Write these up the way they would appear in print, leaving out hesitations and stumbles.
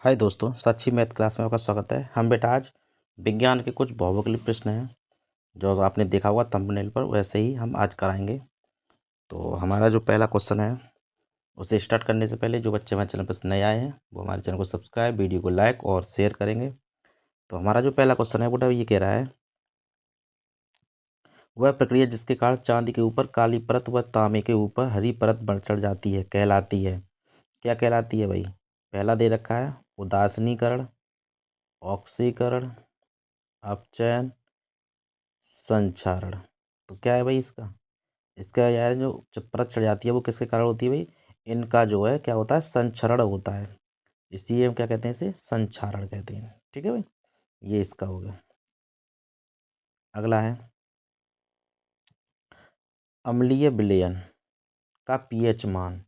हाय दोस्तों, सच्ची math class में आपका स्वागत है। हम बेटा आज विज्ञान के कुछ भौगोलिक प्रश्न हैं जो आपने देखा होगा थंबनेल पर, वैसे ही हम आज कराएंगे। तो हमारा जो पहला क्वेश्चन है उसे स्टार्ट करने से पहले जो बच्चे हमारे चैनल पर नए आए हैं वो हमारे चैनल को सब्सक्राइब, वीडियो को लाइक और शेयर करेंगे। तो हमारा जो पहला क्वेश्चन है बेटा ये कह रहा है, वह प्रक्रिया जिसके कारण चांदी के ऊपर काली परत व तांबे के ऊपर हरी परत बढ़ चढ़ जाती है कहलाती है। क्या कहलाती है भाई? पहला दे रखा है उदासीनीकरण, ऑक्सीकरण, अपचयन, संक्षारण। तो क्या है भाई इसका यार जो परत चढ़ जाती है वो किसके कारण होती है भाई? इनका जो है क्या होता है, संक्षारण होता है। इसलिए हम क्या कहते हैं, इसे संक्षारण कहते हैं। ठीक है भाई, ये इसका हो गया। अगला है अम्लीय विलयन का पीएच मान।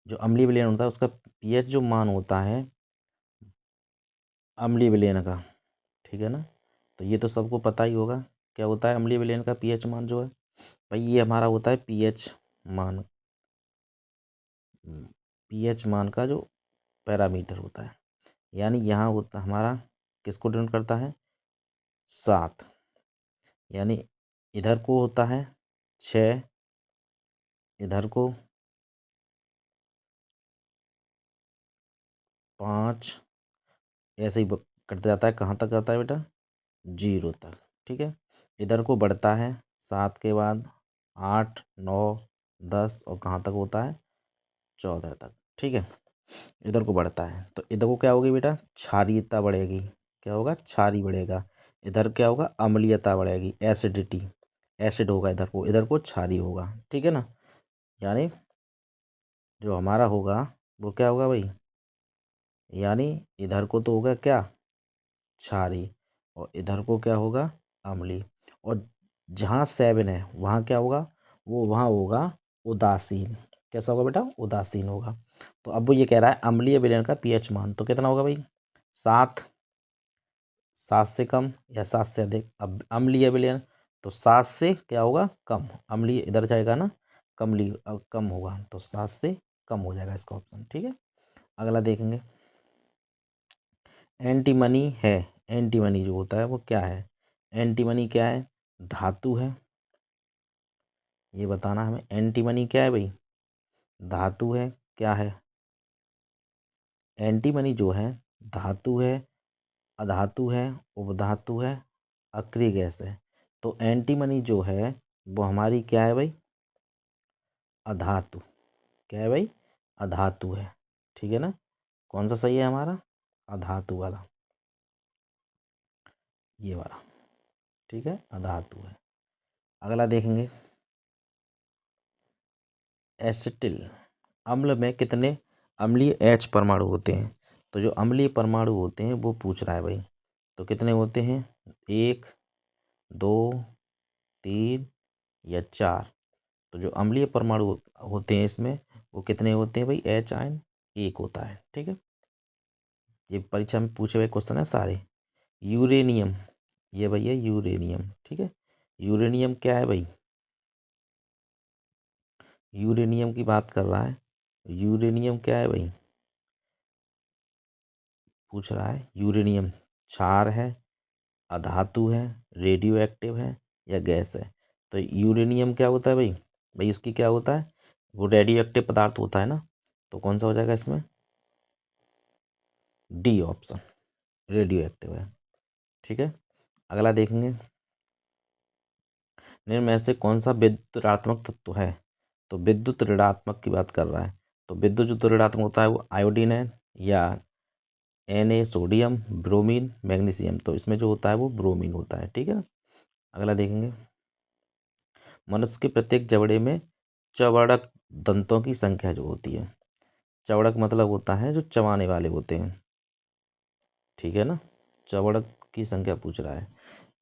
जो अम्लीय विलयन होता है उसका पीएच जो मान होता है अम्लीय विलयन का, ठीक है ना। तो ये तो सबको पता ही होगा क्या होता है अम्लीय विलयन का पीएच मान जो है भाई, ये हमारा होता है पीएच मान। पीएच मान का जो पैरामीटर होता है, यानी यहाँ होता हमारा किसको डिनोट करता है? 7। यानी इधर को होता है 6, इधर को 5, ऐसे ही कटता जाता है। कहाँ तक जाता है बेटा? 0 तक। ठीक है, इधर को बढ़ता है 7 के बाद 8, 9, 10 और कहाँ तक होता है? 14 तक। ठीक है, इधर को बढ़ता है तो इधर को क्या होगी बेटा? क्षारीयता बढ़ेगी। क्या होगा? क्षारीय बढ़ेगा। इधर क्या होगा? अम्लीयता बढ़ेगी, एसिडिटी, एसिड होगा। इधर को क्षारीय होगा। ठीक है ना। यानी जो हमारा होगा वो क्या होगा भाई? यानी इधर को तो होगा क्या? क्षारीय, और इधर को क्या होगा? अम्लीय। और जहाँ 7 है वहाँ क्या होगा? वो वहाँ होगा उदासीन। कैसा होगा बेटा? उदासीन होगा। तो अब वो ये कह रहा है अम्लीय विलयन का पीएच मान तो कितना होगा भाई? 7, 7 से कम या 7 से अधिक। अब अम्लीय विलयन तो 7 से क्या होगा? कम। अम्लीय इधर जाएगा ना, कमलीय कम होगा, तो 7 से कम हो जाएगा इसका ऑप्शन। ठीक है, अगला देखेंगे। एंटीमनी है, एंटीमनी जो होता है वो क्या है? एंटीमनी क्या है? धातु है। ये बताना हमें एंटीमनी क्या है भाई? धातु है। क्या है? एंटीमनी जो है धातु है, अधातु है, उपधातु है, अक्रिय गैस है। तो एंटीमनी जो है वो हमारी क्या है भाई? अधातु। क्या है भाई? अधातु है। ठीक है ना। कौन सा सही है हमारा? अधातु वाला, ये वाला। ठीक है, अधातु है। अगला देखेंगे। एसिटिल अम्ल में कितने अम्लीय H परमाणु होते हैं? तो जो अम्लीय परमाणु होते हैं वो पूछ रहा है भाई। तो कितने होते हैं? 1, 2, 3 या 4। तो जो अम्लीय परमाणु होते हैं इसमें वो कितने होते हैं भाई? H आयन 1 होता है। ठीक है, ये परीक्षा में पूछे हुए क्वेश्चन है सारे। यूरेनियम, ये भैया यूरेनियम। ठीक है, यूरेनियम क्या है भाई? यूरेनियम की बात कर रहा है। यूरेनियम क्या है भाई? पूछ रहा है यूरेनियम क्षार है, अधातु है, रेडियो एक्टिव है या गैस है। तो यूरेनियम क्या होता है भाई? भाई इसकी क्या होता है? वो रेडियो एक्टिव पदार्थ होता है ना। तो कौन सा हो जाएगा इसमें? डी ऑप्शन, रेडियो एक्टिव है। ठीक है, अगला देखेंगे। निम्न में से कौन सा विद्युत ऋणात्मक तत्व है? तो विद्युत ऋणात्मक की बात कर रहा है। तो विद्युत जो ऋणात्मक होता है वो आयोडीन है या Na सोडियम, ब्रोमीन, मैग्नीशियम। तो इसमें जो होता है वो ब्रोमीन होता है। ठीक है ना, अगला देखेंगे। मनुष्य के प्रत्येक जबड़े में चवड़क दंतों की संख्या जो होती है, चवड़क मतलब होता है जो चबाने वाले होते हैं। ठीक है ना, चवड़क की संख्या पूछ रहा है।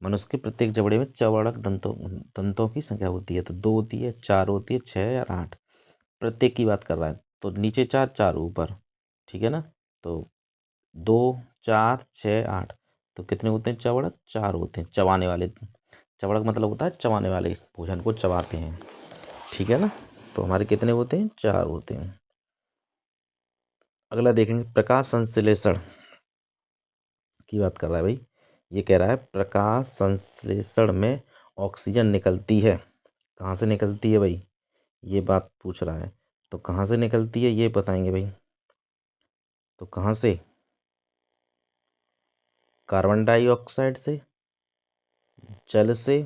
मनुष्य के प्रत्येक जबड़े में चवड़क दंतों की संख्या होती है। तो 2 होती है, 4 होती है, 6 या 8। प्रत्येक की बात कर रहा है तो नीचे 4, 4 ऊपर। ठीक है ना, तो 2, 4, 6, 8। तो कितने होते हैं चवड़क? 4 होते हैं चबाने वाले। चवड़क मतलब होता है चबाने वाले, भोजन को चबाते हैं। ठीक है ना, तो हमारे कितने होते हैं? 4 होते हैं। अगला देखेंगे प्रकाश संश्लेषण की बात कर रहा है भाई। ये कह रहा है प्रकाश संश्लेषण में ऑक्सीजन निकलती है। कहाँ से निकलती है भाई, ये बात पूछ रहा है। तो कहाँ से निकलती है ये बताएंगे भाई। तो कहाँ से, कार्बन डाइऑक्साइड से, जल से,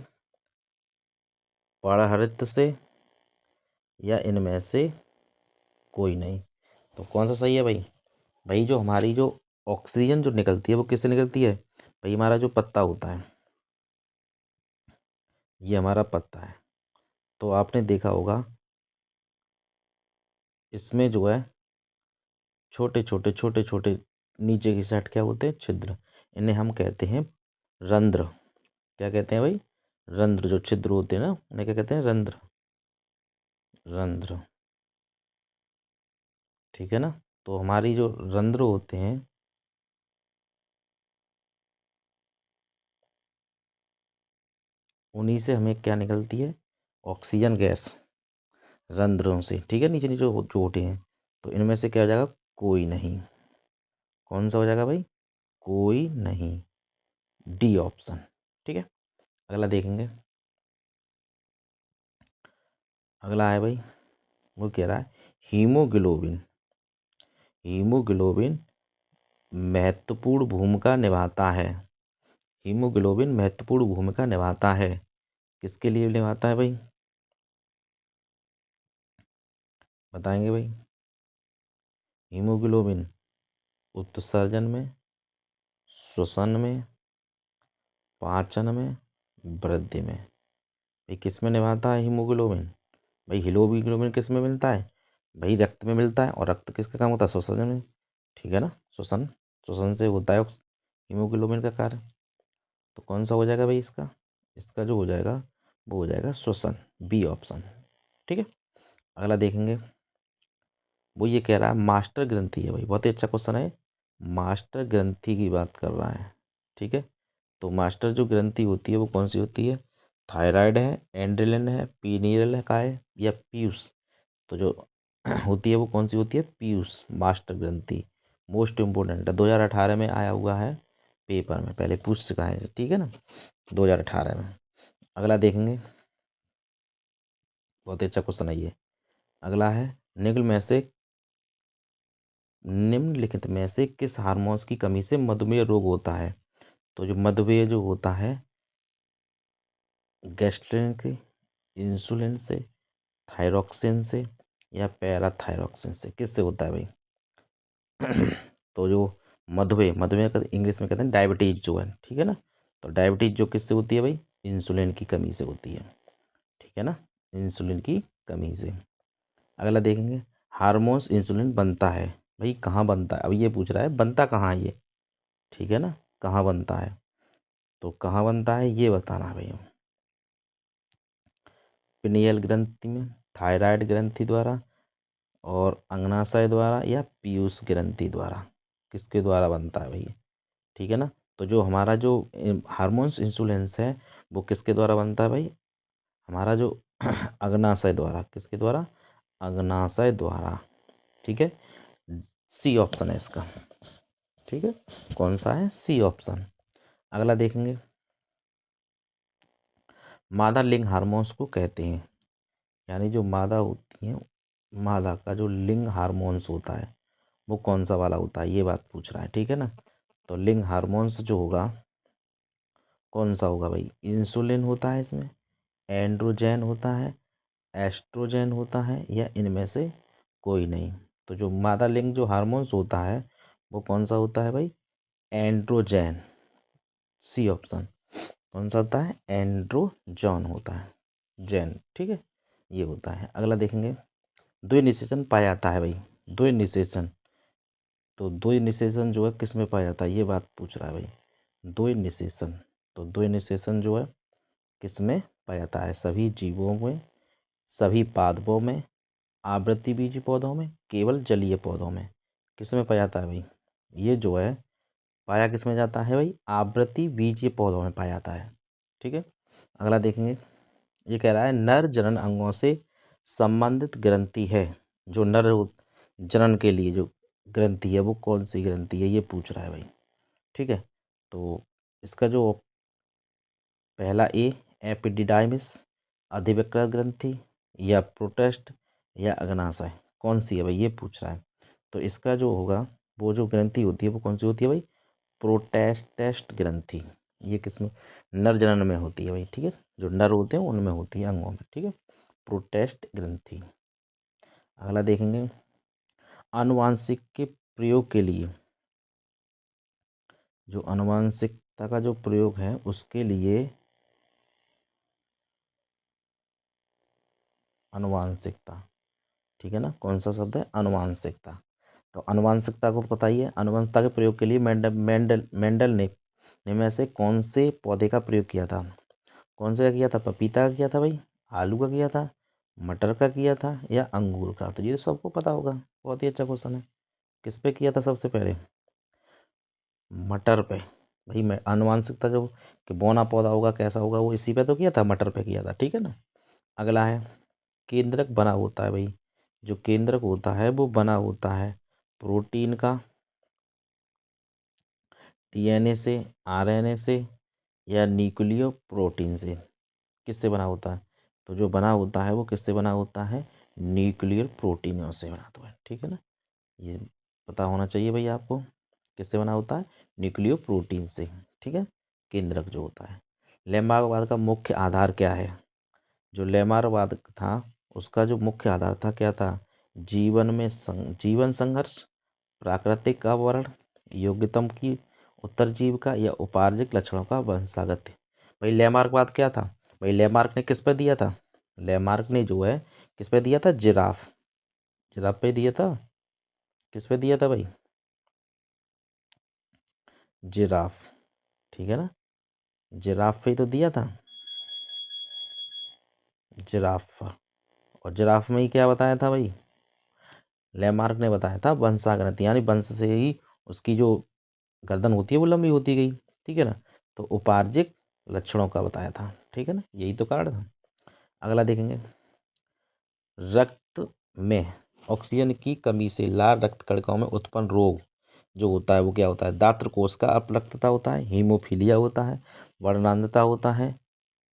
पराहरित से, या इनमें से कोई नहीं। तो कौन सा सही है भाई। भाई जो हमारी जो ऑक्सीजन जो निकलती है वो किससे निकलती है भाई, हमारा जो पत्ता होता है, ये हमारा पत्ता है। तो आपने देखा होगा इसमें जो है छोटे छोटे छोटे छोटे नीचे की साइड क्या होते हैं, छिद्र। इन्हें हम कहते हैं रंध्र। क्या कहते हैं भाई, रंध्र। जो छिद्र होते हैं ना उन्हें क्या कहते हैं, रंध्र। रंध्र, ठीक है ना। तो हमारी जो रंध्र होते हैं उन्हीं से हमें क्या निकलती है, ऑक्सीजन गैस, रंध्रों से, ठीक है। नीचे नीचे जो होते हैं। तो इनमें से क्या हो जाएगा, कोई नहीं। कौन सा हो जाएगा भाई, कोई नहीं, डी ऑप्शन, ठीक है। अगला देखेंगे। अगला है भाई, वो कह रहा है हीमोग्लोबिन। हीमोग्लोबिन महत्वपूर्ण भूमिका निभाता है। हीमोग्लोबिन महत्वपूर्ण भूमिका निभाता है। किसके लिए निभाता है भाई, बताएंगे भाई। हीमोग्लोबिन उत्सर्जन में, श्वसन में, पाचन में, वृद्धि में। भाई किस में निभाता है हीमोग्लोबिन, भाई हीमोग्लोबिन किस में मिलता है भाई, रक्त में मिलता है। और रक्त किसका काम होता है, श्वसन में, ठीक है ना। श्वसन, श्वसन से होता है हीमोग्लोबिन का कार्य। तो कौन सा हो जाएगा भाई इसका, इसका जो हो जाएगा वो हो जाएगा श्वसन, बी ऑप्शन, ठीक है। अगला देखेंगे। वो ये कह रहा है मास्टर ग्रंथि है भाई, बहुत ही अच्छा क्वेश्चन है। मास्टर ग्रंथि की बात कर रहा है, ठीक है। तो मास्टर जो ग्रंथि होती है वो कौन सी होती है, थायराइड है, एंड्रेलिन है, पीनियल है, का है, या पीयूष। तो जो होती है वो कौन सी होती है, पीयूष मास्टर ग्रंथि। मोस्ट इम्पोर्टेंट है, 2018 में आया हुआ है पेपर में, पहले पूछ चुका है, ठीक है ना, 2018 में। अगला देखेंगे, बहुत ही अच्छा क्वेश्चन है ये। अगला है निम्नलिखित में से किस हार्मोन्स की कमी से मधुमेह रोग होता है। तो जो मधुमेह जो होता है गैस्ट्रिन के, इंसुलिन से, थायरोक्सिन से, या पैराथायरोक्सिन से, किससे होता है भाई। तो जो मधुमेह, मधुमेह का इंग्लिश में कहते हैं डायबिटीज जो है, ठीक है ना। तो डायबिटीज जो किससे होती है भाई, इंसुलिन की कमी से होती है, ठीक है ना, इंसुलिन की कमी से। अगला देखेंगे, हार्मोन्स इंसुलिन बनता है भाई, कहाँ बनता है, अब ये पूछ रहा है बनता कहाँ है ये, ठीक है ना, कहाँ बनता है। तो कहाँ बनता है ये बताना है भाई। पिनियल ग्रंथि में, थायराइड ग्रंथि द्वारा, और अंगनाशय द्वारा, या पीयूष ग्रंथि द्वारा, किसके द्वारा बनता है भैया, ठीक है ना। तो जो हमारा जो हार्मोन्स इंसुलिन्स है वो किसके द्वारा बनता है भाई, हमारा जो अग्नाशय द्वारा, किसके द्वारा, अग्नाशय द्वारा, ठीक है। सी ऑप्शन है इसका, ठीक है। कौन सा है, सी ऑप्शन। अगला देखेंगे, मादा लिंग हार्मोन्स को कहते हैं, यानी जो मादा होती हैं, मादा का जो लिंग हार्मोन्स होता है वो कौन सा वाला होता है, ये बात पूछ रहा है, ठीक है ना। तो लिंग हार्मोन्स जो होगा कौन सा होगा भाई, इंसुलिन होता है इसमें, एंड्रोजन होता है, एस्ट्रोजन होता है, या इनमें से कोई नहीं। तो जो मादा लिंग जो हार्मोन्स होता है वो कौन सा होता है भाई, एंड्रोजन, सी ऑप्शन। कौन सा होता है, एंड्रोजन होता है, जैन, ठीक है, ये होता है। अगला देखेंगे, द्वि निषेचन पाया जाता है भाई, द्वि निषेचन। तो द्वि निषेचन जो है किस में पाया जाता है, ये बात पूछ रहा है भाई, द्वि निषेचन। तो द्वि निषेचन जो है किस में पाया जाता है, सभी जीवों में, सभी पादपों में, आवृत्ति बीजी पौधों में, केवल जलीय पौधों में, किस में पाया जाता है भाई, ये जो है पाया किस में जाता है भाई, आवृत्ति बीजीय पौधों में पाया जाता है, ठीक है। अगला देखेंगे, ये कह रहा है नर जनन अंगों से संबंधित ग्रंथि है, जो नर जनन के लिए जो ग्रंथि है वो कौन सी ग्रंथि है, ये पूछ रहा है भाई। ठीक है, तो इसका जो पहला ए एपिडिडाइमिस अधिवृक्क ग्रंथि या प्रोटेस्ट या अग्नाशय, कौन सी है भाई, ये पूछ रहा है। तो इसका जो होगा वो जो ग्रंथि होती है वो कौन सी होती है भाई, प्रोटेस्ट ग्रंथि। ये किसमें, नर जनन में होती है भाई। ठीक है, जो नर होते हैं उनमें होती है, अंगों में। ठीक है, प्रोटेस्ट ग्रंथि। अगला देखेंगे, आनुवांशिक के प्रयोग के लिए, जो आनुवांशिकता का जो प्रयोग है उसके लिए, आनुवांशिकता, ठीक है ना, कौन सा शब्द है, आनुवांशिकता। तो आनुवांशिकता को तो पता ही है, आनुवंशिकता के प्रयोग के लिए मेंडल ने इनमें से कौन से पौधे का प्रयोग किया था। कौन से का किया था, पपीता का किया था भाई, आलू का किया था, मटर का किया था या अंगूर का। तो ये तो सबको पता होगा, बहुत ही अच्छा क्वेश्चन है। किस पे किया था सबसे पहले, मटर पे। भाई मैं आनुवांशिकता जो कि बौना पौधा होगा कैसा होगा वो इसी पे तो किया था, मटर पे किया था। ठीक है ना। अगला है, केंद्रक बना होता है भाई, जो केंद्रक होता है वो बना होता है प्रोटीन का, डीएनए से, आरएनए से या न्यूक्लियो प्रोटीन से। किससे बना होता है, तो जो बना होता है वो किससे बना होता है, न्यूक्लियर प्रोटीनों से बना होता है। ठीक है ना, ये पता होना चाहिए भाई आपको, किससे बना होता है, न्यूक्लियो प्रोटीन से। ठीक है, केंद्रक जो होता है। लैमारवाद का मुख्य आधार क्या है, जो लैमारवाद था उसका जो मुख्य आधार था क्या था, जीवन संघर्ष, प्राकृतिक आवरण, योग्यतम की उत्तरजीविका या उपार्जित लक्षणों का वंशागत। भाई लैमार्कवाद क्या था, भाई लैमार्क ने किस पे दिया था, लैमार्क ने जो है किस पे दिया था, जिराफ, जिराफ पे दिया था। किस पे दिया था भाई, जिराफ। ठीक है ना, जिराफ पे ही तो दिया था, जिराफ पर। और जिराफ में ही क्या बताया था भाई, लैमार्क ने बताया था वंशागत, यानी वंश से ही उसकी जो गर्दन होती है वो लंबी होती गई। ठीक है ना, तो उपार्जित लक्षणों का बताया था। ठीक है ना, यही तो कारण था। अगला देखेंगे, रक्त में ऑक्सीजन की कमी से लाल रक्त कणिकाओं में उत्पन्न रोग जो होता है वो क्या होता है, दात्र कोष का अपलक्तता होता है, हीमोफीलिया होता है, वर्णांधता होता है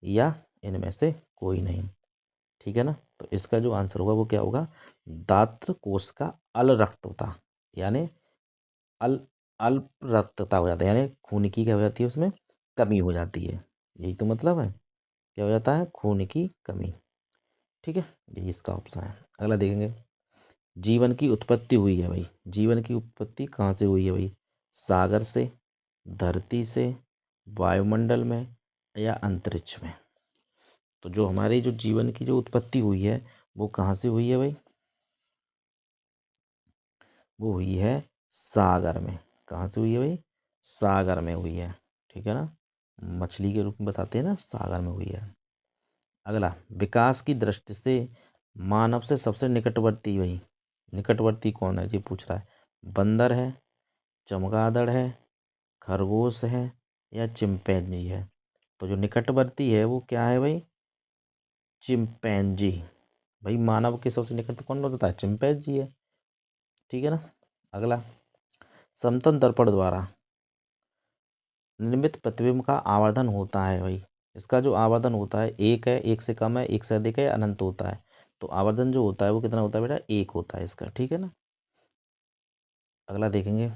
या इनमें से कोई नहीं। ठीक है ना, तो इसका जो आंसर होगा वो क्या होगा, दात्र कोष का अल रक्तता, यानी अल अल्प रक्तता हो जाता है, यानी खून की क्या हो जाती है, उसमें कमी हो जाती है। यही तो मतलब है, क्या हो जाता है, खून की कमी। ठीक है, यही इसका ऑप्शन है। अगला देखेंगे, जीवन की उत्पत्ति हुई है भाई, जीवन की उत्पत्ति कहाँ से हुई है भाई, सागर से, धरती से, वायुमंडल में या अंतरिक्ष में। तो जो हमारी जो जीवन की जो उत्पत्ति हुई है वो कहाँ से हुई है भाई, वो हुई है सागर में। कहाँ से हुई है भाई, सागर में हुई है। ठीक है ना, मछली के रूप में बताते हैं ना, सागर में हुई है। अगला, विकास की दृष्टि से मानव से सबसे निकटवर्ती भाई, निकटवर्ती कौन है ये पूछ रहा है, बंदर है, चमगादड़ है, खरगोश है या चिंपैंजी है। तो जो निकटवर्ती है वो क्या है भाई, चिंपैंजी। भाई मानव के सबसे निकट कौन होता है, चिंपैंजी है। ठीक है ना। अगला, समतल दर्पण द्वारा निर्मित प्रतिबिंब का आवर्धन होता है भाई, इसका जो आवर्धन होता है एक है, एक से कम है, एक से अधिक है, अनंत होता है। तो आवर्धन जो होता है वो कितना होता है बेटा, एक होता है इसका। ठीक है ना। अगला देखेंगे,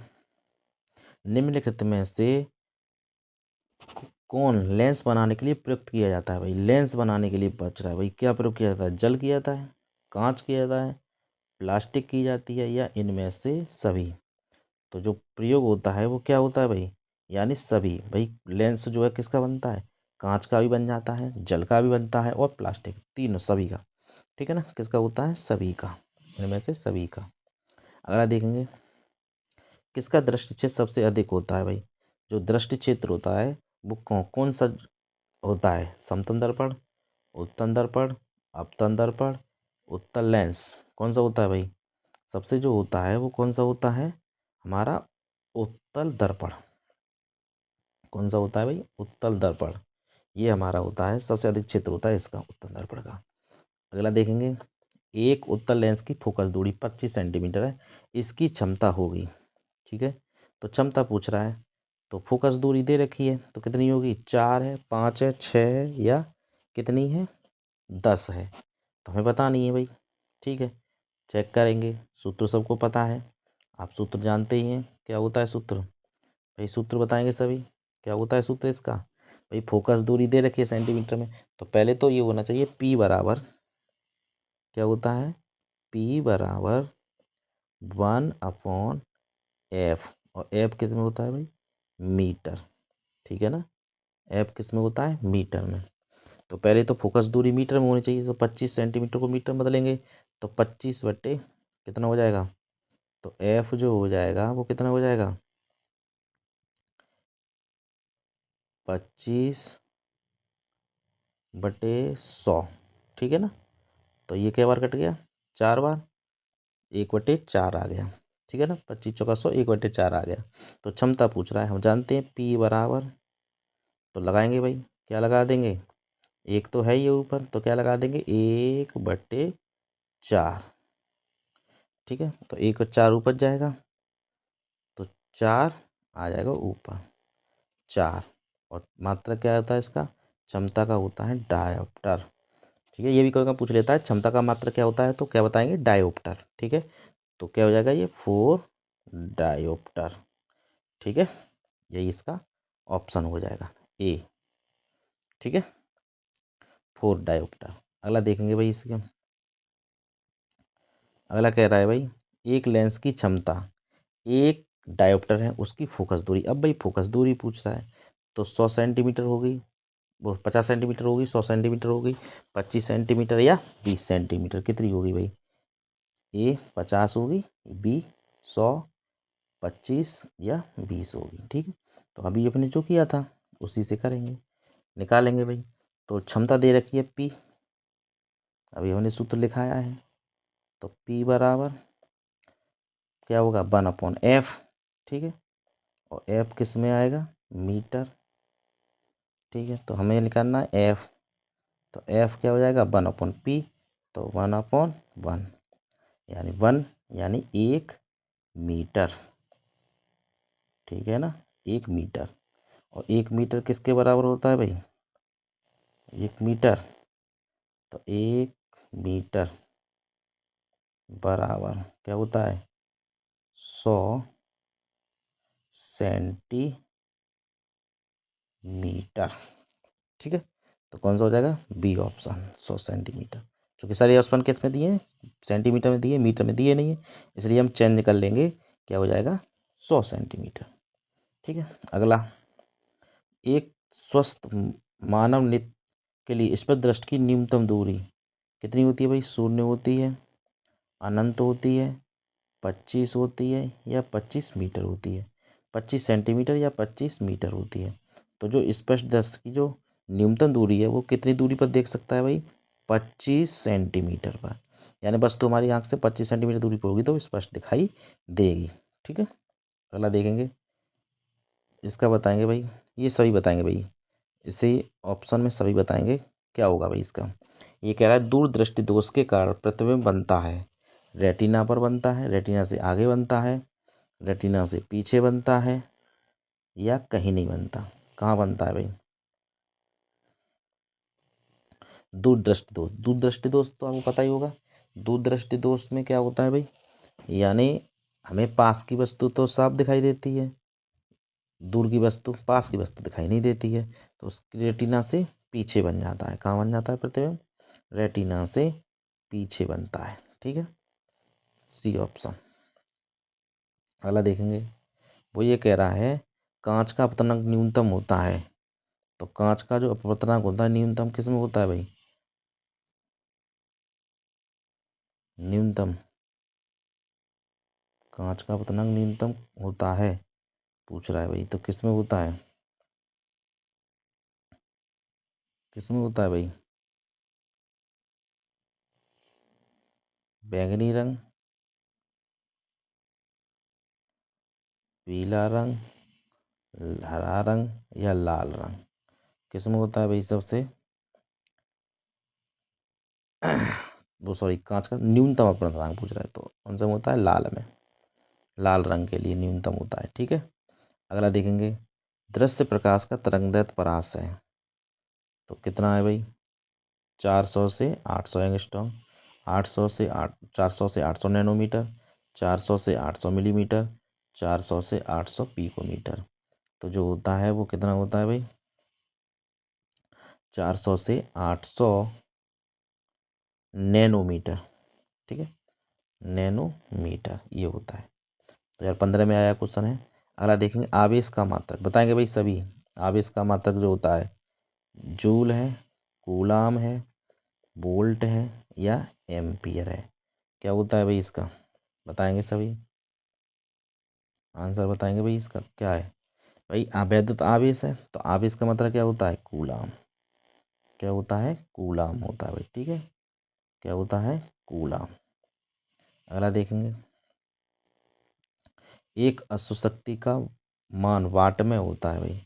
निम्नलिखित में से कौन लेंस बनाने के लिए प्रयुक्त किया जाता है भाई, लेंस बनाने के लिए बच रहा है भाई, क्या प्रयोग किया जाता है, जल किया जाता है, कांच किया जाता है, प्लास्टिक की जाती है या इनमें से सभी। तो जो प्रयोग होता है वो क्या होता है भाई, यानी सभी। भाई लेंस जो है किसका बनता है, कांच का भी बन जाता है, जल का भी बनता है और प्लास्टिक, तीनों सभी का। ठीक है ना, किसका होता है, सभी का, इनमें से सभी का। अगला देखेंगे, किसका दृष्टि क्षेत्र सबसे अधिक होता है भाई, जो दृष्टि क्षेत्र होता है वो कौन कौन सा होता है, समतल दर्पण, उत्तल दर्पण, अपतल दर्पण, उत्तल लेंस, कौन सा होता है भाई, सबसे जो होता है वो कौन सा होता है, हमारा उत्तल दर्पण। कौन सा होता है भाई, उत्तल दर्पण। ये हमारा होता है, सबसे अधिक क्षेत्र होता है इसका, उत्तल दर्पण का। अगला देखेंगे, एक उत्तल लेंस की फोकस दूरी 25 सेंटीमीटर है, इसकी क्षमता होगी। ठीक है, तो क्षमता पूछ रहा है, तो फोकस दूरी दे रखी है, तो कितनी होगी? 4 है, 5 है, 6 है, या कितनी है? 10 है। तो हमें पता नहीं है भाई। ठीक है, चेक करेंगे। सूत्र सबको पता है, आप सूत्र जानते ही हैं। क्या होता है सूत्र? भाई सूत्र बताएंगे सभी। क्या होता है सूत्र इसका? भाई फोकस दूरी दे रखी है सेंटीमीटर में, तो पहले तो ये होना चाहिए P बराबर, क्या होता है? P बराबर 1/f, और f किस में होता है भाई? मीटर। ठीक है ना, f किस में होता है? मीटर में। तो पहले तो फोकस दूरी मीटर में होनी चाहिए, तो 25 सेंटीमीटर को मीटर में बदलेंगे, तो 25 बट्टे कितना हो जाएगा? तो f जो हो जाएगा वो कितना हो जाएगा? 25/100। ठीक है ना, तो ये क्या बार कट गया? 4 बार, 1/4 आ गया। ठीक है ना, 25 चौका 100, 1/4 आ गया। तो क्षमता पूछ रहा है, हम जानते हैं P बराबर, तो लगाएंगे भाई, क्या लगा देंगे? एक तो है ये ऊपर, तो क्या लगा देंगे? 1/4। ठीक है, तो 1/4 ऊपर जाएगा, तो 4 आ जाएगा ऊपर, 4। और मात्रा क्या होता है इसका? क्षमता का होता है डायोप्टर। ठीक है, ये भी कभी पूछ लेता है क्षमता का मात्रा क्या होता है, तो क्या बताएंगे? डायोप्टर। ठीक है, तो क्या हो जाएगा? ये 4 डायोप्टर। ठीक है, यही इसका ऑप्शन हो जाएगा ए। ठीक है, 4 डायोप्टर। अगला देखेंगे भाई इसके। अगला कह रहा है भाई, एक लेंस की क्षमता, एक डायोप्टर है, उसकी फोकस दूरी। अब भाई फोकस दूरी पूछ रहा है, तो 100 सेंटीमीटर होगी, वो 50 सेंटीमीटर होगी, 100 सेंटीमीटर होगी, 25 सेंटीमीटर या 20 सेंटीमीटर, कितनी होगी भाई? ए 50 होगी, बी 100, 25 या 20 होगी। ठीक है, तो अभी अपने जो किया था उसी से करेंगे, निकालेंगे भाई। तो क्षमता दे रखी है P, अभी हमने सूत्र लिखाया है, तो P बराबर क्या होगा? 1/f। ठीक है, और f किस में आएगा? मीटर। ठीक है, तो हमें निकालना है f, तो f क्या हो जाएगा? 1/p, तो 1/1, यानी 1 यानी 1 मीटर। ठीक है ना, 1 मीटर। और 1 मीटर किसके बराबर होता है भाई? 1 मीटर, तो 1 मीटर बराबर क्या होता है? 100 सेंटीमीटर। ठीक है, तो कौन सा हो जाएगा? B option, 100 centimetre. क्योंकि सारे ऑप्शन किस में दिए हैं? सेंटीमीटर में दिए, मीटर में दिए नहीं है, इसलिए हम चेंज कर लेंगे। क्या हो जाएगा? 100 सेंटीमीटर। ठीक है, अगला, एक स्वस्थ मानव नित्य के लिए स्पर्श दृष्टि की न्यूनतम दूरी कितनी होती है भाई? 0 होती है, अनंत होती है, 25 होती है, या 25 मीटर होती है? 25 सेंटीमीटर या 25 मीटर होती है। तो जो स्पर्श दृष्टि की जो न्यूनतम दूरी है वो कितनी दूरी पर देख सकता है भाई? 25 सेंटीमीटर पर। यानी बस तुम्हारी आंख से 25 सेंटीमीटर दूरी पर होगी तो स्पष्ट दिखाई देगी। ठीक है, अगला देखेंगे, इसका बताएंगे भाई, ये सभी बताएंगे भाई, इसे ऑप्शन में सभी बताएंगे। क्या होगा भाई इसका? ये कह रहा है दूरदृष्टि दोष के कारण प्रतिबिंब बनता है, रेटिना पर बनता है, रेटिना से आगे बनता है, रेटिना से पीछे बनता है, या कहीं नहीं बनता। कहाँ बनता है भाई? दूरदृष्टि दोष, दूरदृष्टि दोष तो आपको पता ही होगा। दूरदृष्टि दोष में क्या होता है भाई? यानी हमें पास की वस्तु तो साफ दिखाई देती है, दूर की वस्तु, पास की वस्तु दिखाई नहीं देती है, तो उसकी रेटिना से पीछे बन जाता है। कहाँ बन जाता है प्रतिबिंब? रेटिना से पीछे बनता है। ठीक है, सी ऑप्शन। अगला देखेंगे, वो ये कह रहा है कांच का अपतनांक न्यूनतम होता है, तो कांच का जो अपवर्तनांक होता है न्यूनतम किस में होता है भाई? न्यूनतम, कांच का अपतनांक न्यूनतम होता है, पूछ रहा है भाई, तो किस में होता है? किस में होता है भाई? बैंगनी रंग, पीला रंग, हरा रंग, या लाल रंग, किस में होता है भाई सबसे? वो सॉरी कांच का न्यूनतम अपवर्तनांक पूछ रहा है, तो कौन सा होता है, लाल में, लाल रंग के लिए न्यूनतम होता है। ठीक है, अगला देखेंगे, दृश्य प्रकाश का तरंगदैर्ध्य परास है, तो कितना है भाई, 400 से 800 एंगस्ट्रॉम, 400 से 800 नैनोमीटर, 400 से 800 मिलीमीटर, 400 से 800 पिकोमीटर। तो जो होता है वो कितना होता है भाई, 400 से 800 नैनोमीटर। ठीक है, नैनोमीटर ये होता है। 2015 में आया क्वेश्चन है। अगला देखेंगे, आवेश का मात्रक बताएंगे भाई सभी। आवेश का मात्रक जो होता है, जूल है, कूलाम है, वोल्ट है या एम्पियर है। क्या होता है भाई इसका, बताएंगे सभी, आंसर बताएंगे भाई इसका क्या है। भाई वैद्युत आवेश है, तो आवेश का मतलब क्या होता है, कूलाम। क्या होता है, कूलाम होता है भाई। ठीक है, क्या होता है, कूलाम। अगला देखेंगे, एक अश्व शक्ति का मान वाट में होता है भाई।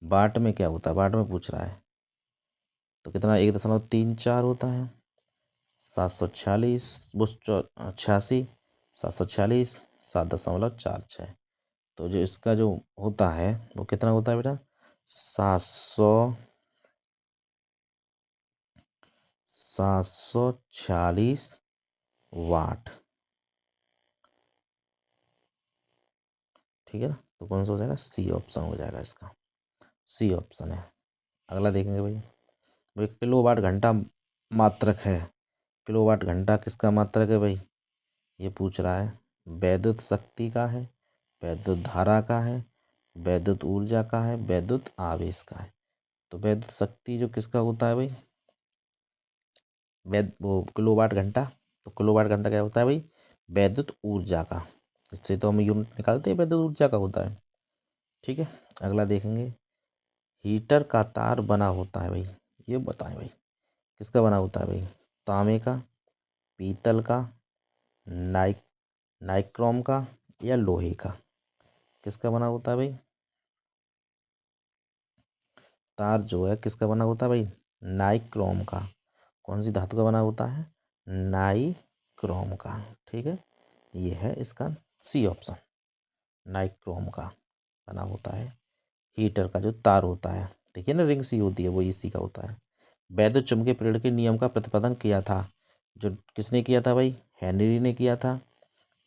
वाट में क्या होता है, वाट में पूछ रहा है, तो कितना, 1.34 होता है, 746 वो 86, 746, 7.46। तो जो इसका जो होता है वो कितना होता है बेटा, 746 वाट। ठीक है ना, तो कौन सा हो जाएगा, सी ऑप्शन हो जाएगा इसका, सी ऑप्शन है। अगला देखेंगे भाई, भाई किलोवाट घंटा मात्रक है। किलोवाट घंटा किसका मात्रक है भाई, ये पूछ रहा है। वैद्युत शक्ति का है, वैद्युत धारा का है, वैद्युत ऊर्जा का है, वैद्युत आवेश का है। तो वैद्युत शक्ति जो किसका होता है भाई, वो किलोवाट घंटा, तो किलोवाट घंटा क्या होता है भाई, वैद्युत ऊर्जा का। इससे तो हम यूनिट निकालते हैं, वैद्युत ऊर्जा का होता है। ठीक है, अगला देखेंगे, हीटर का तार बना होता है भाई, ये बताएं भाई किसका बना होता है भाई, तांबे का, पीतल का, नाइक नाइक्रोम का या लोहे का। किसका बना होता है भाई, तार जो है किसका बना होता है भाई, नाइक्रोम का। कौन सी धातु का बना होता है, नाइक्रोम का। ठीक है, ये है इसका सी ऑप्शन, नाइक्रोम का बना होता है। हीटर का जो तार होता है, देखिए ना रिंग सी होती है, वो इसी का होता है। वैद्युत चुंबकीय प्रेरण के नियम का प्रतिपादन किया था, जो किसने किया था भाई, हेनरी ने किया था,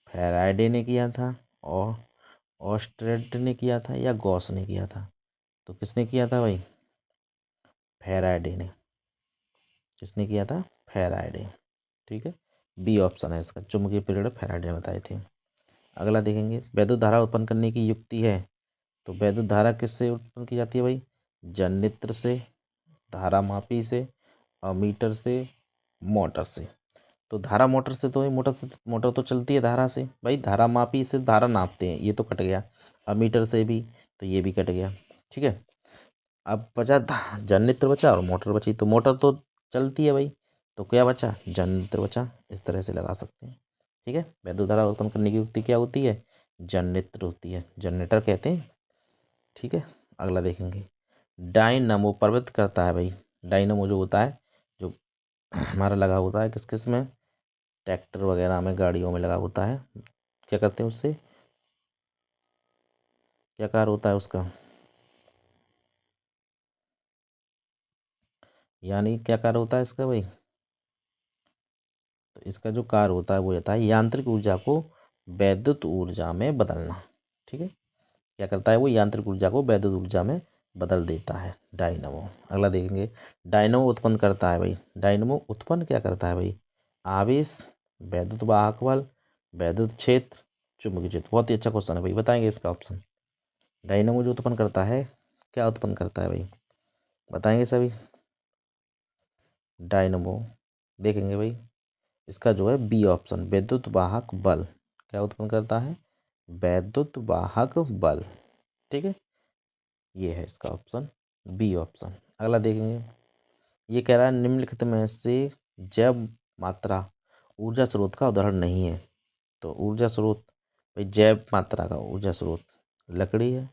फैराडे ने किया था, और ऑस्ट्रेट ने किया था या गॉस ने किया था। तो किसने किया था भाई, फैराडे ने। किसने किया था, फैराडे। ठीक है, बी ऑप्शन है इसका, चुंबकीय प्रेरण फैराडे ने बताए थे। अगला देखेंगे, वैद्युत धारा उत्पन्न करने की युक्ति है, तो वैद्युत धारा किससे उत्पन्न की जाती है भाई, जनरेटर से, धारा मापी से, अमीटर से, मोटर से। तो धारा मोटर से, तो मोटर तो चलती है धारा से भाई, धारा मापी से धारा नापते हैं, ये तो कट गया। अमीटर से भी, तो ये भी कट गया। ठीक है, अब बचा जनरेटर बचा और मोटर बची, तो मोटर तो चलती है भाई, तो क्या बचा, जनरेटर बचा। इस तरह से लगा सकते हैं। ठीक है, वैद्युत धारा उत्पन्न करने की युक्ति क्या होती है, जनरेटर होती है, जनरेटर कहते हैं। ठीक है, अगला देखेंगे, डायनामो प्रवृत्त करता है भाई। डायनामो जो होता है, जो हमारा लगा होता है किस किस में, ट्रैक्टर वगैरह में, गाड़ियों में लगा होता है। क्या करते हैं उससे, क्या कार्य होता है उसका, यानी क्या कार्य होता है इसका भाई, तो इसका जो कार्य होता है वो होता है यांत्रिक ऊर्जा को वैद्युत ऊर्जा में बदलना। ठीक है, क्या करता है वो, यांत्रिक ऊर्जा को वैद्युत ऊर्जा में बदल देता है डायनामो। अगला देखेंगे, डायनामो उत्पन्न करता है भाई, डायनामो उत्पन्न क्या करता है भाई, आवेश, वैद्युत वाहक बल, वैद्युत क्षेत्र, चुंबकीय क्षेत्र। बहुत ही अच्छा क्वेश्चन है भाई, बताएंगे इसका ऑप्शन। डायनामो जो उत्पन्न करता है, क्या उत्पन्न करता है भाई, बताएंगे सभी। डायनामो देखेंगे भाई, इसका जो है बी ऑप्शन, वैद्युत वाहक बल। क्या उत्पन्न करता है, वैद्युत वाहक बल। ठीक है, ये है इसका ऑप्शन, बी ऑप्शन। अगला देखेंगे, ये कह रहा है निम्नलिखित में से जैव मात्रा ऊर्जा स्रोत का उदाहरण नहीं है। तो ऊर्जा स्रोत भाई, जैव मात्रा का ऊर्जा स्रोत लकड़ी है,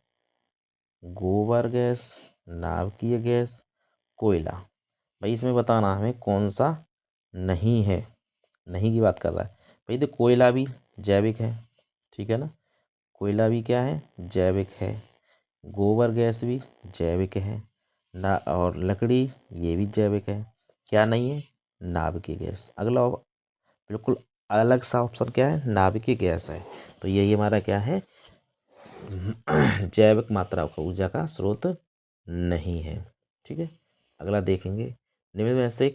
गोबर गैस, नाभिकीय गैस, कोयला। भाई इसमें बताना हमें कौन सा नहीं है। नहीं की बात कर रहा है भाई। तो कोयला भी जैविक है, ठीक है ना, कोयला भी क्या है, जैविक है। गोबर गैस भी जैविक है ना, और लकड़ी ये भी जैविक है। क्या नहीं है, नाभिकीय गैस। अगला बिल्कुल अलग सा ऑप्शन क्या है, नाभिकीय गैस है। तो यही हमारा क्या है, जैविक मात्रा का ऊर्जा का स्रोत नहीं है, ठीक है। अगला देखेंगे, निम्न में से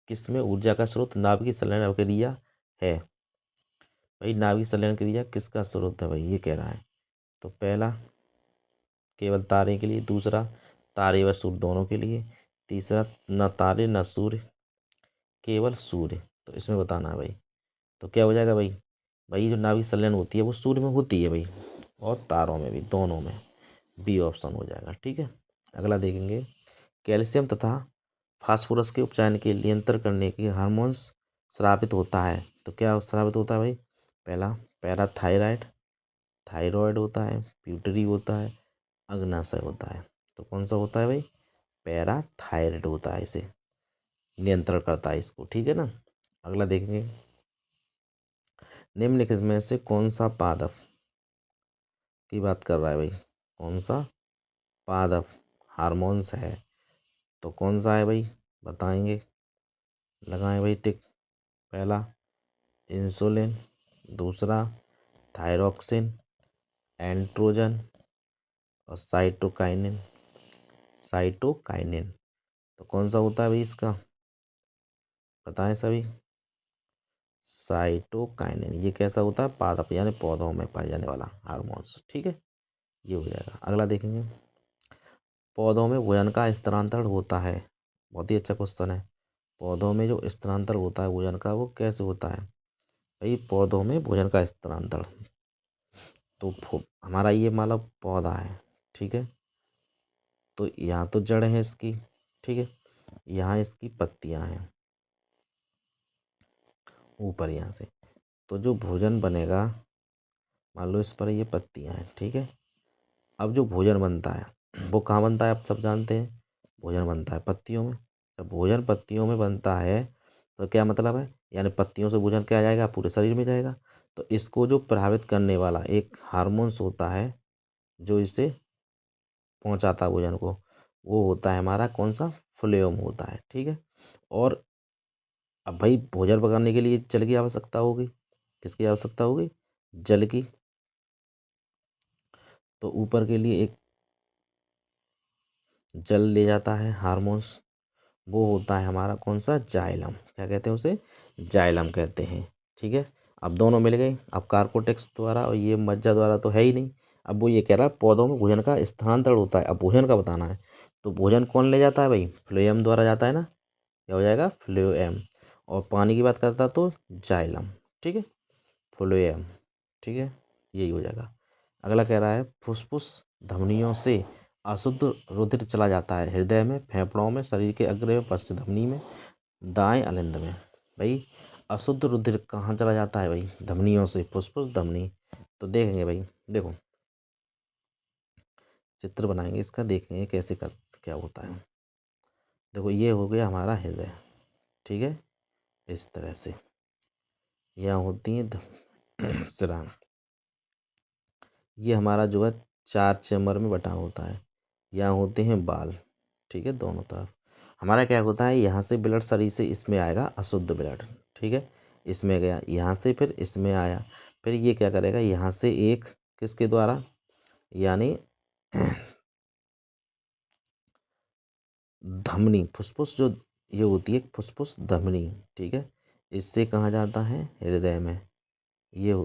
किसमें ऊर्जा का स्रोत नाभिकीय संलयन अभिक्रिया है। भाई नाभिकीय संलयन क्रिया किसका स्रोत है भाई, ये कह रहा है। तो पहला केवल तारे के लिए, दूसरा तारे व सूर्य दोनों के लिए, तीसरा न तारे न सूर्य, केवल सूर्य। तो इसमें बताना है भाई। तो क्या हो जाएगा भाई, भाई जो नाभिक संलयन होती है वो सूर्य में होती है भाई, और तारों में भी, दोनों में। बी ऑप्शन हो जाएगा, ठीक है। अगला देखेंगे, कैल्शियम तथा फास्फोरस के उपचयन के नियंत्रण करने के हार्मोन्स स्रावित होता है। तो क्या स्रावित होता है भाई, पहला पैराथायराइड, थायराइड होता है, प्यूटरी होता है, अग्नाशय होता है। तो कौन सा होता है भाई, पैराथायराइड होता है, इसे नियंत्रण करता है इसको, ठीक है ना। अगला देखेंगे, निम्नलिखित में से कौन सा पादप की बात कर रहा है भाई, कौन सा पादप हार्मोन्स है। तो कौन सा है भाई, बताएंगे, लगाएं भाई टिक। पहला इंसुलिन, दूसरा थायरोक्सिन, एंड्रोजन और साइटोकाइनिन। साइटोकाइनिन तो कौन सा होता है भाई इसका, बताएं सभी। साइटोकाइनिन ये कैसा होता है, पादप यानी पौधों में पाए जाने वाला हार्मोन्स, ठीक है, ये हो जाएगा। अगला देखेंगे, पौधों में भोजन का स्थानांतरण होता है। बहुत ही अच्छा क्वेश्चन है। पौधों में जो स्थानांतरण होता है भोजन का, वो कैसे होता है भाई, पौधों में भोजन का स्थानांतरण। तो हमारा ये मतलब पौधा है, ठीक है, तो यहाँ तो जड़ है इसकी, ठीक है, यहाँ इसकी पत्तियाँ हैं ऊपर यहाँ से। तो जो भोजन बनेगा, मान लो इस पर ये पत्तियाँ हैं, ठीक है। अब जो भोजन बनता है वो कहाँ बनता है, आप सब जानते हैं, भोजन बनता है पत्तियों में। जब भोजन पत्तियों में बनता है तो क्या मतलब है, यानी पत्तियों से भोजन क्या जाएगा, पूरे शरीर में जाएगा। तो इसको जो प्रभावित करने वाला एक हार्मोन्स होता है जो इसे पहुंचाता है भोजन को, वो होता है हमारा कौन सा, फ्लोएम होता है, ठीक है। और अब भाई भोजन पकाने के लिए जल की आवश्यकता होगी, किसकी आवश्यकता होगी, जल की। तो ऊपर के लिए एक जल ले जाता है हार्मोन्स, वो होता है हमारा कौन सा, जाइलम। क्या कहते हैं उसे, जाइलम कहते हैं, ठीक है। अब दोनों मिल गए, अब कार्कोटेक्स द्वारा और ये मज्जा द्वारा तो है ही नहीं। अब वो ये कह रहा है पौधों में भोजन का स्थानांतरण होता है, अब भोजन का बताना है। तो भोजन कौन ले जाता है भाई, फ्लोएम द्वारा जाता है ना, क्या हो जाएगा, फ्लोएम। और पानी की बात करता तो जाइलम, ठीक है, फ्लोएम, ठीक है, यही हो जाएगा। अगला कह रहा है, फुसफुस धमनियों से अशुद्ध रुधिर चला जाता है हृदय में, फेफड़ों में, शरीर के अग्र में, पश्च धमनी में, दाएं अलिंद में। भाई अशुद्ध रुधिर कहाँ चला जाता है भाई, धमनियों से, फुसफुस धमनी। तो देखेंगे भाई, देखो चित्र बनाएंगे इसका, देखेंगे कैसे कर क्या होता है। देखो ये हो गया हमारा हृदय, ठीक है, इस तरह से यहाँ होती है सिरा। ये हमारा जो है 4 चैम्बर में बटा होता है। यहाँ होते हैं बाल, ठीक है, दोनों तरफ। हमारा क्या होता है, यहाँ से ब्लड शरीर से इसमें आएगा अशुद्ध ब्लड, ठीक है, इसमें गया, यहाँ से फिर इसमें आया, फिर ये क्या करेगा, यहाँ से एक किसके द्वारा, यानी धमनी, फुसफुस जो ये होती है फुसफुस धमनी, ठीक है, इससे कहाँ जाता है, हृदय में, ये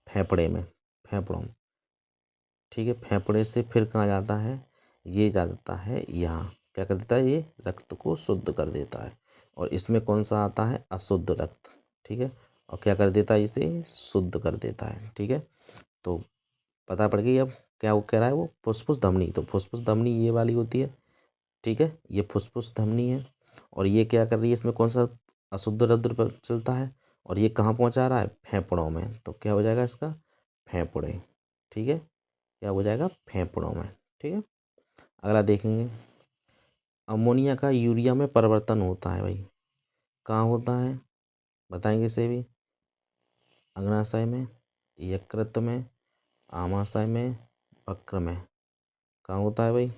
फेफड़े में, फेफड़ों में, ठीक है, फेफड़े से फिर कहाँ जाता है, ये जाता है यहाँ, क्या कर देता है, ये रक्त को शुद्ध कर देता है। और इसमें कौन सा आता है, अशुद्ध रक्त, ठीक है, और क्या कर देता है, इसे शुद्ध कर देता है, ठीक है। तो पता पड़ गई अब क्या वो कह रहा है, वो फुसफुस धमनी। तो फुसफुस धमनी ये वाली होती है, ठीक है, ये फुसफुस धमनी है। और ये क्या कर रही है, इसमें कौन सा अशुद्ध रक्त पर चलता है, और ये कहाँ पहुँचा रहा है, फेफड़ों में। तो क्या हो जाएगा इसका, फेफड़े, ठीक है, क्या हो जाएगा, फेफड़ों में, ठीक है। अगला देखेंगे, अमोनिया का यूरिया में परिवर्तन होता है भाई, कहाँ होता है, बताएंगे इसे भी। अग्नाशय में, यकृत में, आमाशय में, वक्र में। कहाँ होता है भाई?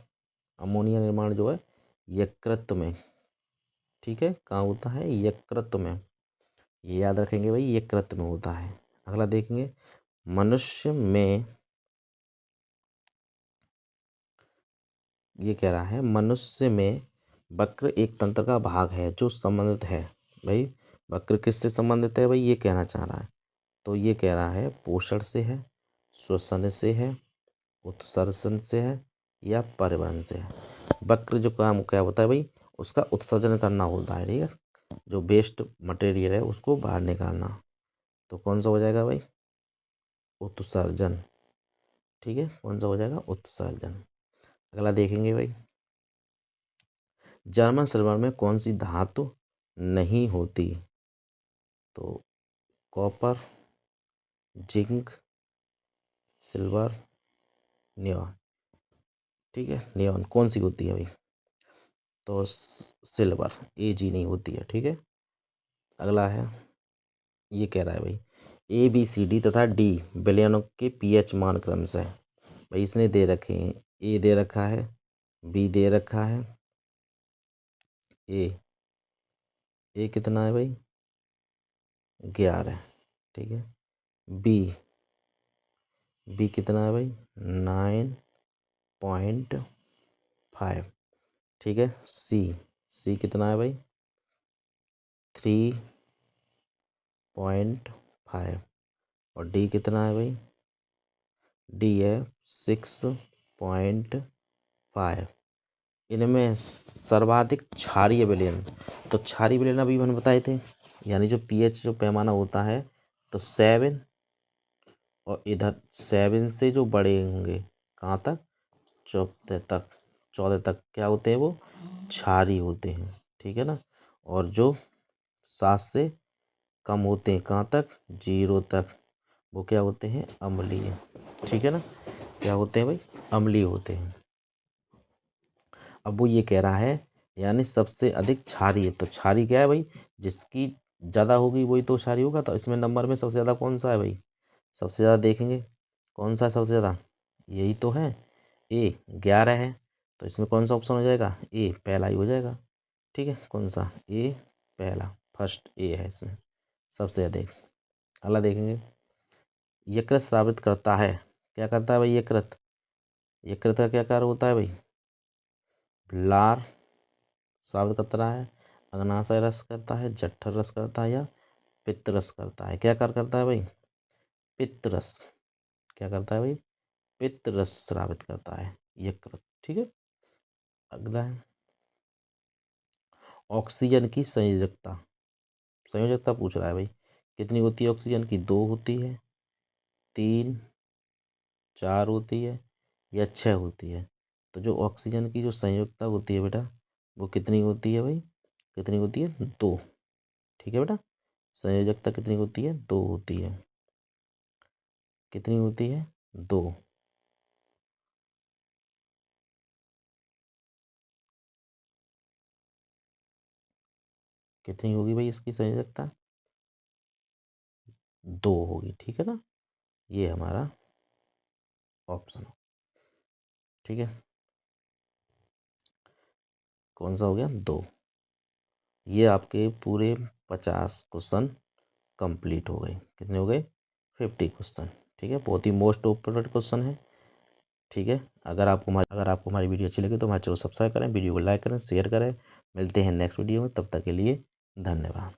अमोनिया निर्माण जो है यकृत में। ठीक है, कहाँ होता है? यकृत में। ये याद रखेंगे भाई, यकृत में होता है। अगला देखेंगे, मनुष्य में, ये कह रहा है मनुष्य में वक्र एक तंत्र का भाग है जो संबंधित है। भाई वक्र किससे संबंधित है भाई? ये कहना चाह रहा है। तो ये कह रहा है पोषण से है, श्वसन से है, उत्सर्जन से है, या परिवहन से है। वक्र जो काम क्या होता है भाई? उसका उत्सर्जन करना होता है। ठीक है, जो वेस्ट मटेरियल है उसको बाहर निकालना। तो कौन सा हो जाएगा भाई? उत्सर्जन। ठीक है, कौन सा हो जाएगा? उत्सर्जन। अगला देखेंगे भाई, जर्मन सिल्वर में कौन सी धातु नहीं होती? तो कॉपर, जिंक, सिल्वर, नियॉन। ठीक है, नियॉन कौन सी होती है भाई? तो सिल्वर, Ag नहीं होती है। ठीक है, अगला है, ये कह रहा है भाई ABCD तथा D विलयनों के pH मान क्रम से। भाई इसने दे रखे हैं, A दे रखा है, B दे रखा है। ए कितना है भाई? 11। ठीक है, बी कितना है भाई? 9.5। ठीक है, सी कितना है भाई? 3.5। और डी कितना है भाई? डी है 6.5। इनमें सर्वाधिक क्षारीय विलयन, तो क्षारीय विलयन अभी मैंने बताए थे, यानी जो pH जो पैमाना होता है तो 7, और इधर 7 से जो बड़े होंगे कहाँ तक? 14 तक क्या होते हैं? वो क्षारीय होते हैं। ठीक है ना, और जो 7 से कम होते हैं कहाँ तक? 0 तक, वो क्या होते हैं? अम्लीय। ठीक है ना, क्या होते हैं भाई? अम्लीय होते हैं। अब वो ये कह रहा है यानी सबसे अधिक क्षारीय, तो क्षारीय क्या है भाई? जिसकी ज़्यादा होगी वही तो क्षारीय होगा। तो इसमें नंबर में सबसे ज़्यादा कौन सा है भाई? सबसे ज़्यादा देखेंगे कौन सा है सबसे ज़्यादा? यही तो है, A 11 है। तो इसमें कौन सा ऑप्शन हो जाएगा? A पहला ही हो जाएगा। ठीक है, कौन सा? A पहला, फर्स्ट A है इसमें सबसे अधिक। अगला देखेंगे, यकृत स्रावित करता है, क्या करता है भाई? यकृत का क्या कार्य होता है भाई? लार स्रावित करता है, अग्नाशय रस करता है, जठर रस करता है, या पित्त रस करता है। क्या कार्य करता है भाई? पित्त रस। क्या करता है भाई? पित्त रस स्रावित करता है यकृत। ठीक है, अगला है ऑक्सीजन की संयोजकता। संयोजकता पूछ रहा है भाई, कितनी होती है ऑक्सीजन की? 2 होती है, 3, 4 होती है, या 6 होती है। तो जो ऑक्सीजन की जो संयोजकता होती है बेटा, वो कितनी होती है भाई? कितनी होती है? 2। ठीक है बेटा, संयोजकता कितनी होती है? 2 होती है। कितनी होती है? 2। कितनी होगी भाई इसकी संयोजकता? 2 होगी। ठीक है ना, ये हमारा ऑप्शन। ठीक है, कौन सा हो गया? 2। ये आपके पूरे 50 क्वेश्चन कंप्लीट हो गए। कितने हो गए? 50 क्वेश्चन। ठीक है, बहुत ही मोस्ट इम्पोर्टेंट क्वेश्चन है। ठीक है, अगर आपको हमारी वीडियो अच्छी लगे तो हमारे चैनल सब्सक्राइब करें, वीडियो को लाइक करें, शेयर करें। मिलते हैं नेक्स्ट वीडियो में, तब तक के लिए धन्यवाद।